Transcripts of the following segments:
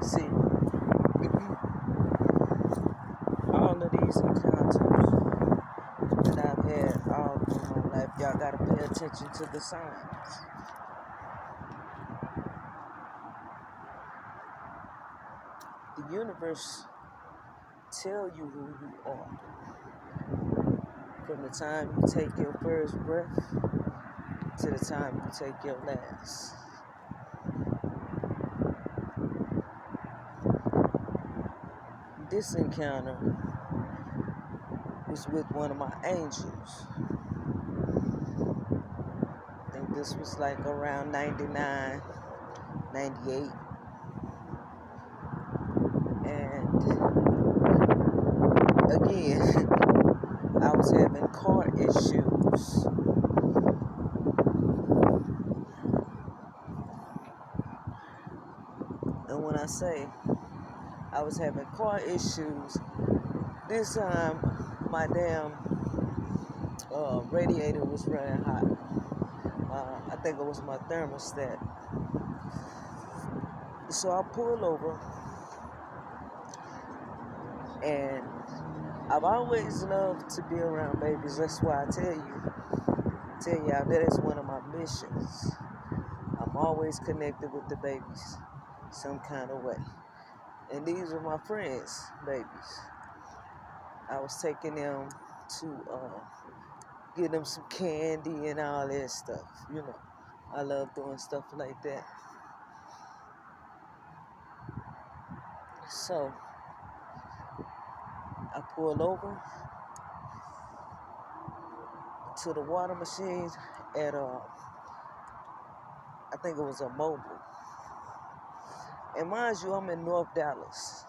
See, all of these encounters that I've had all through my life, y'all gotta pay attention to the signs. The universe tell you who you are from the time you take your first breath to the time you take your last. This encounter was with one of my angels. I think this was like around 99, 98. And again, I was having car issues. And when I say I was having car issues, this time my damn radiator was running hot. I think it was my thermostat. So I pulled over, and I've always loved to be around babies. That's why I tell y'all that is one of my missions. I'm always connected with the babies, some kind of way. And these were my friends' babies. I was taking them to get them some candy and all that stuff. You know, I love doing stuff like that. So I pulled over to the water machine at I think it was a Mobile. And mind you, I'm in North Dallas,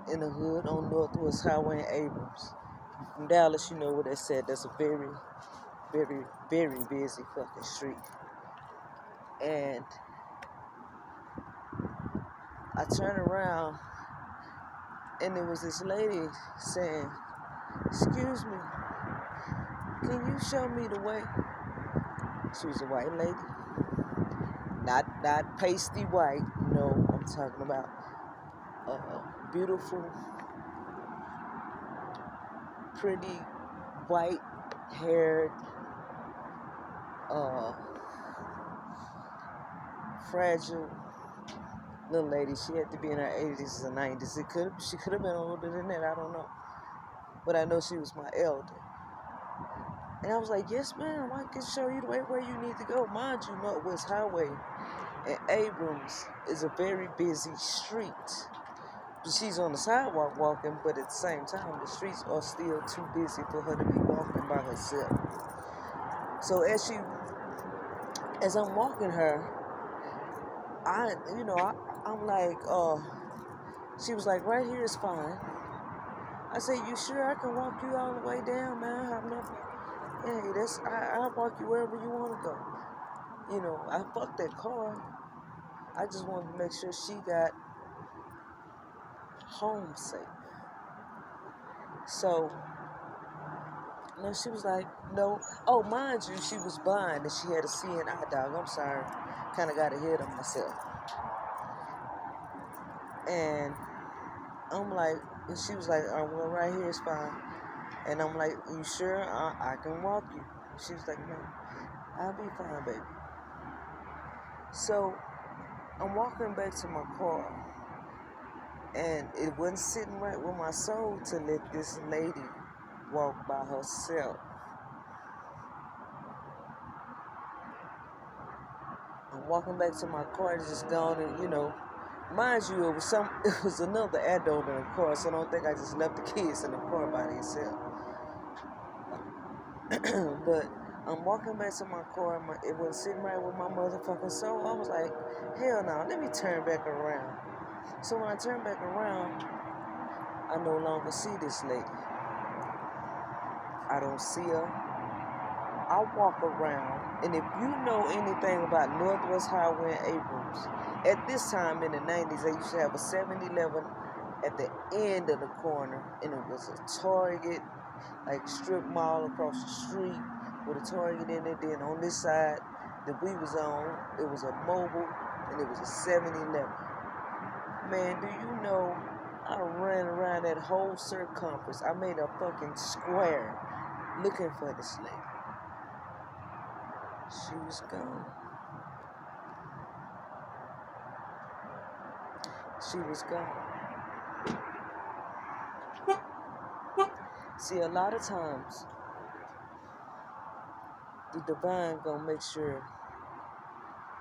in the hood on Northwest Highway in Abrams. From Dallas, you know what they said. That's a very, very, very busy fucking street. And I turned around, and there was this lady saying, "Excuse me, can you show me the way?" She was a white lady. Not pasty white. No, I'm talking about beautiful, pretty, white-haired, fragile little lady. She had to be in her 80s or 90s. She could have been older than that. I don't know, but I know she was my elder. And I was like, "Yes, ma'am. I can show you the way where you need to go." Mind you, Northwest Highway and Abrams is a very busy street. She's on the sidewalk walking, but at the same time, the streets are still too busy for her to be walking by herself. So as I'm walking her, I'm like, she was like, "Right here is fine." I said, "You sure I can walk you all the way down, man? I have nothing. Yeah, I'll walk you wherever you want to go." You know, I fucked that car. I just wanted to make sure she got home safe. So, she was like, "No." Oh, mind you, she was blind and she had a CNI dog. I'm sorry. Kind of got ahead of myself. And I'm like, and she was like, "Oh, well, right here is fine." And I'm like, "You sure? I can walk you." She was like, "No, I'll be fine, baby." So I'm walking back to my car, and it wasn't sitting right with my soul to let this lady walk by herself. I'm walking back to my car, it's just gone, and mind you, it was another adult in the car, so I don't think I just left the kids in the car by themselves. But I'm walking back to my car, and it wasn't sitting right with my motherfucking soul. I was like, "Hell no, let me turn back around." So when I turn back around, I no longer see this lady. I don't see her. I walk around, and if you know anything about Northwest Highway in Abrams, at this time in the 90s, they used to have a 7-Eleven at the end of the corner, and it was a Target, like strip mall across the street with a Target in it. Then on this side that we was on, it was a Mobile, and it was a 7-Eleven. Man, do you know I ran around that whole circumference. I made a fucking square looking for this lady. She was gone. She was gone. See, a lot of times, the divine gonna make sure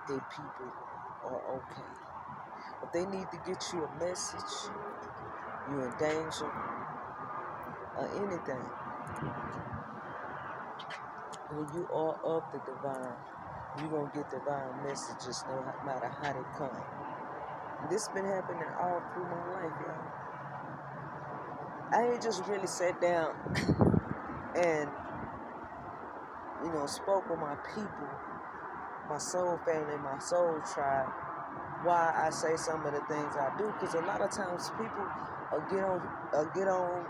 their people are okay. If they need to get you a message, you in danger, or anything, when you are of the divine, you gonna get divine messages no matter how they come. This been happening all through my life, y'all. I ain't just really sat down and, spoke with my people, my soul family, my soul tribe, why I say some of the things I do. Because a lot of times people get on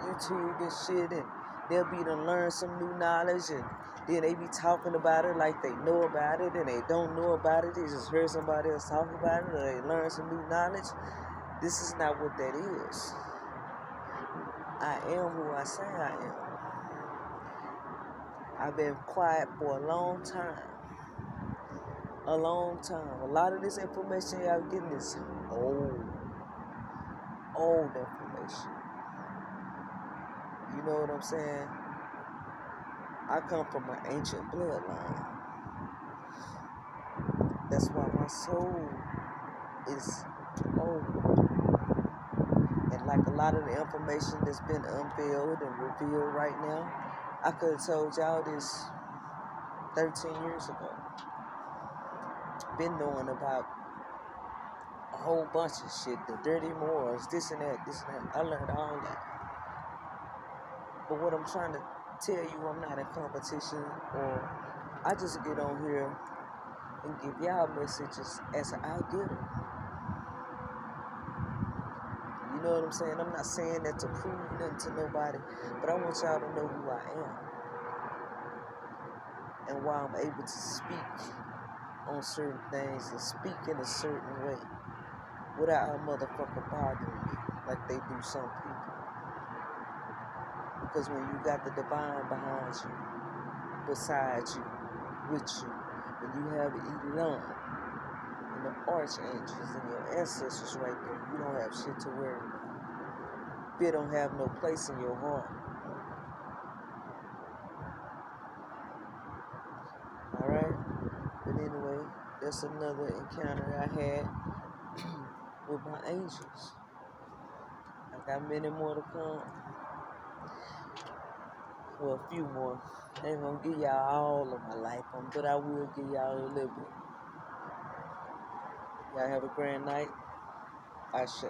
YouTube and shit, and they'll be to learn some new knowledge, and then they be talking about it like they know about it, and they don't know about it. They just heard somebody else talk about it, or they learn some new knowledge. This is not what that is. I am who I say I am. I've been quiet for a long time. A long time. A lot of this information y'all getting is old information. You know what I'm saying? I come from an ancient bloodline. That's why my soul is old. And like a lot of the information that's been unveiled and revealed right now, I could have told y'all this 13 years ago. Been knowing about a whole bunch of shit, the dirty morals, this and that. I learned all that. But what I'm trying to tell you, I'm not in competition, or I just get on here and give y'all messages as I get them. You know what I'm saying? I'm not saying that to prove nothing to nobody, but I want y'all to know who I am and why I'm able to speak on certain things and speak in a certain way without a motherfucker bothering me like they do some people. Because when you got the divine behind you, beside you, with you, when you have Elam and the archangels and your ancestors right there, you don't have shit to worry about. Fear don't have no place in your heart. Alright? But anyway, that's another encounter I had with my angels. I got many more to come. Well, a few more. I ain't gonna give y'all all of my life, but I will give y'all a little bit. Y'all have a grand night. Ashe.